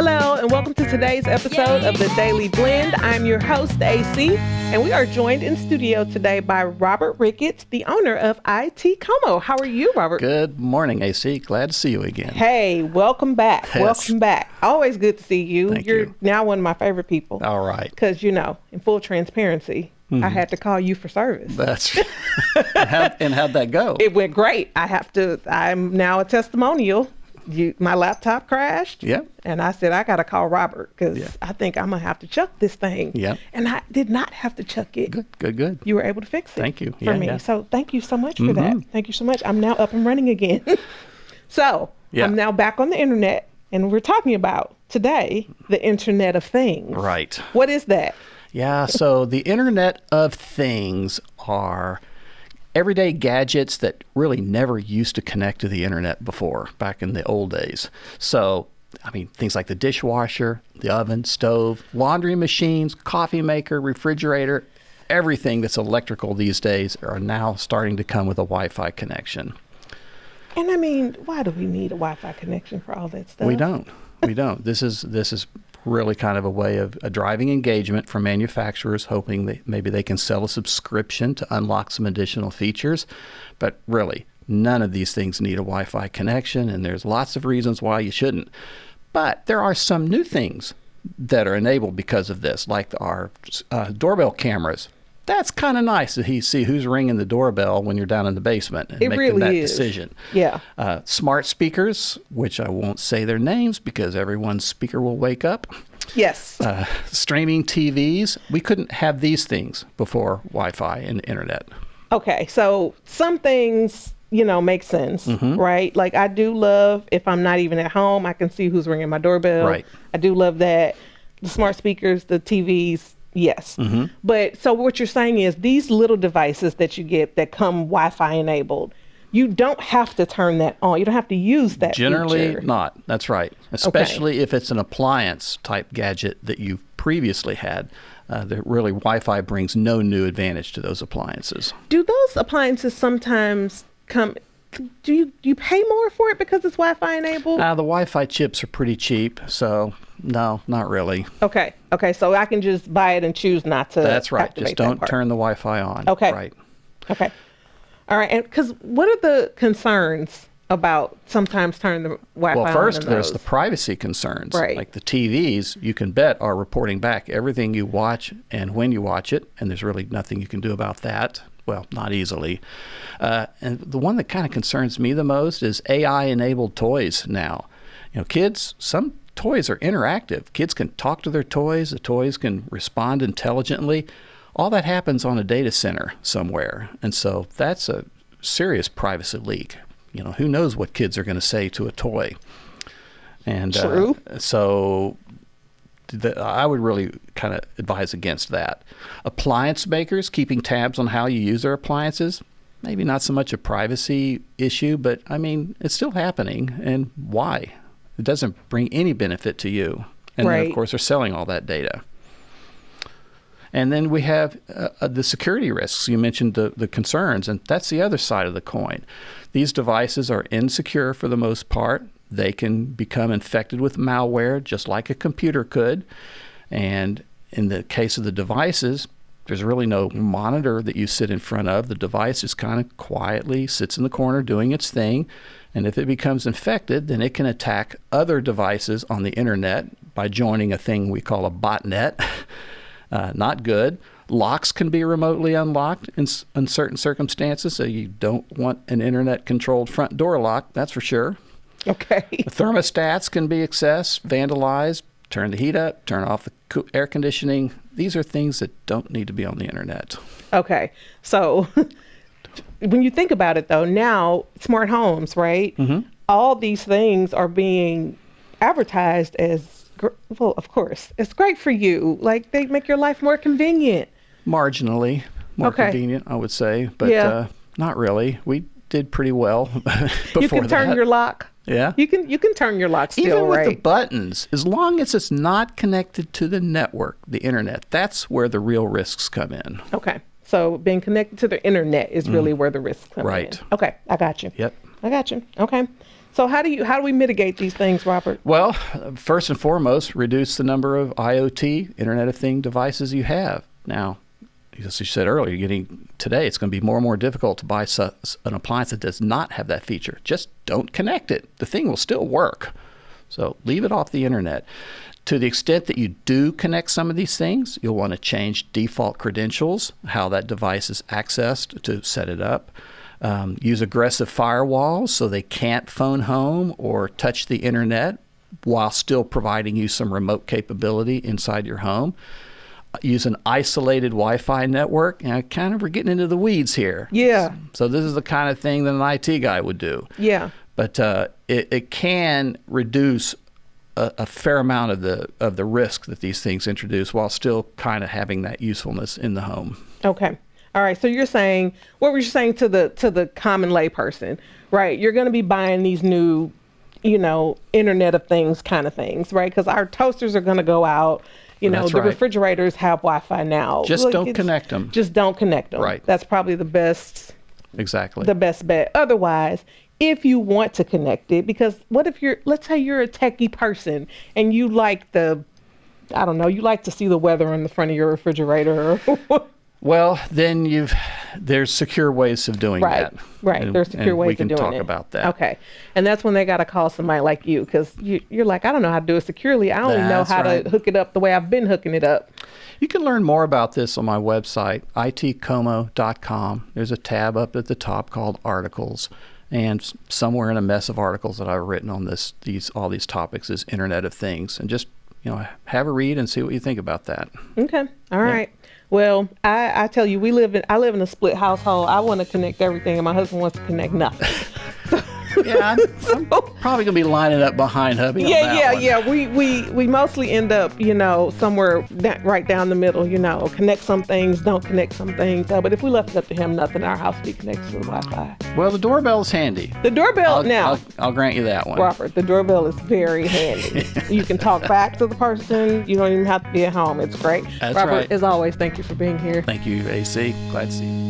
Hello, and welcome to today's episode of The Daily Blend. I'm your host, AC, and we are joined in studio today by Robert Ricketts, the owner of ITCOMO. How are you, Robert? Good morning, AC. Glad to see you again. Hey, welcome back. Yes. Welcome back. Always good to see you. Thank You're you. now one of my favorite people. All right. Because, in full transparency, I had to call you for service. That's and how'd that go? It went great. I'm now a testimonial. My laptop crashed. Yep. And I said, I got to call Robert because Yeah. I think I'm going to have to chuck this thing. Yep. And I did not have to chuck it. Good. You were able to fix it. Thank you. For Yeah, me. yeah. So thank you so much for that. Thank you so much. I'm now up and running again. So Yeah. I'm now back on the internet, and we're talking about today the Internet of Things. Right. What is that? Yeah, so the Internet of Things are everyday gadgets that really never used to connect to the internet before, back in the old days. So, things like the dishwasher, the oven, stove, laundry machines, coffee maker, refrigerator, everything that's electrical these days are now starting to come with a Wi-Fi connection. And why do we need a Wi-Fi connection for all that stuff? We don't. This is really kind of a way of driving engagement from manufacturers, hoping that maybe they can sell a subscription to unlock some additional features. But really, none of these things need a Wi-Fi connection, and there's lots of reasons why you shouldn't. But there are some new things that are enabled because of this, like our doorbell cameras. That's kind of nice to see who's ringing the doorbell when you're down in the basement and making really that is. decision. Yeah. Smart speakers, which I won't say their names because everyone's speaker will wake up. Yes. Streaming TVs. We couldn't have these things before Wi-Fi and internet. Okay. So some things, make sense, right? Like I do love, if I'm not even at home, I can see who's ringing my doorbell. Right. I do love that. The smart speakers, the TVs, yes. But so what you're saying is these little devices that you get that come Wi-Fi enabled, you don't have to turn that on. You don't have to use that Generally feature. not. That's right. Especially if it's an appliance type gadget that you previously had. Really, Wi-Fi brings no new advantage to those appliances. Do those appliances sometimes come, do you pay more for it because it's Wi-Fi enabled? The Wi-Fi chips are pretty cheap, so no, not really. Okay. So I can just buy it and choose not to. That's right. activate Just that don't part. turn the Wi-Fi on. Okay. Right. Okay. All right. And because what are the concerns about sometimes turning the Wi-Fi on? Well, first, in there's those? the privacy concerns. Right. Like the TVs, you can bet, are reporting back everything you watch and when you watch it, and there's really nothing you can do about that. Well, not easily. And the one that kind of concerns me the most is AI-enabled toys now. Kids, some toys are interactive. Kids can talk to their toys. The toys can respond intelligently. All that happens on a data center somewhere. And so that's a serious privacy leak. Who knows what kids are going to say to a toy. And True. So I would really kind of advise against that. Appliance makers, keeping tabs on how you use their appliances, maybe not so much a privacy issue, but it's still happening. And why? It doesn't bring any benefit to you. And then, Right. of course, they're selling all that data. And then we have the security risks. You mentioned the concerns, and that's the other side of the coin. These devices are insecure for the most part. They can become infected with malware just like a computer could. And in the case of the devices, there's really no monitor that you sit in front of. The device just kind of quietly sits in the corner doing its thing. And if it becomes infected, then it can attack other devices on the internet by joining a thing we call a botnet. Not good. Locks can be remotely unlocked in certain circumstances, so you don't want an internet-controlled front door lock, that's for sure. Okay. Thermostats can be accessed, vandalized, turn the heat up, turn off the air conditioning. These are things that don't need to be on the internet. Okay. So when you think about it, though, now smart homes, right? All these things are being advertised as, well, of course, it's great for you. Like they make your life more convenient. Marginally more convenient, I would say, but not really. We did pretty well before You can turn that. your lock. Yeah. You can turn your lock still, Even with right? the buttons, as long as it's not connected to the network, the internet, that's where the real risks come in. Okay. So being connected to the internet is really where the risks come in. Right. Okay. I got you. Yep. I got you. Okay. So how do we mitigate these things, Robert? Well, first and foremost, reduce the number of IoT, Internet of Things devices you have. Now, as you said earlier, today it's going to be more and more difficult to buy an appliance that does not have that feature. Just don't connect it. The thing will still work. So leave it off the internet. To the extent that you do connect some of these things, you'll want to change default credentials, how that device is accessed to set it up. Use aggressive firewalls so they can't phone home or touch the internet while still providing you some remote capability inside your home. Use an isolated Wi-Fi network. Kind of we're getting into the weeds here. Yeah. So this is the kind of thing that an IT guy would do. Yeah. But it can reduce a fair amount of the risk that these things introduce while still kind of having that usefulness in the home. Okay. All right. So you're saying, what were you saying to the common layperson, right? You're going to be buying these new, Internet of Things kind of things, right? Because our toasters are going to go out. That's the right. refrigerators have Wi-Fi now. Just don't connect them. Just don't connect them. Right. That's probably the best. Exactly. The best bet. Otherwise, if you want to connect it, because what if let's say you're a techie person and you like you like to see the weather on the front of your refrigerator. Well, then there's secure ways of doing that. Right. There's secure ways of doing it. We can talk about that. Okay. And that's when they got to call somebody like you, because you're like, I don't know how to do it securely. I only know how to hook it up the way I've been hooking it up. You can learn more about this on my website, ITCOMO.com. There's a tab up at the top called Articles. And somewhere in a mess of articles that I've written on all these topics is Internet of Things. And just, have a read and see what you think about that. Okay. All right. Well, I tell you, I live in a split household. I want to connect everything, and my husband wants to connect nothing. Yeah, I'm probably gonna be lining up behind hubby. Yeah. We mostly end up, somewhere right down the middle. Connect some things, don't connect some things. But if we left it up to him, nothing in our house would be connected to the Wi-Fi. Well, the doorbell's handy. The doorbell I'll grant you that one, Robert. The doorbell is very handy. You can talk back to the person. You don't even have to be at home. It's great. That's Robert, right. as always, thank you for being here. Thank you, AC. Glad to see you.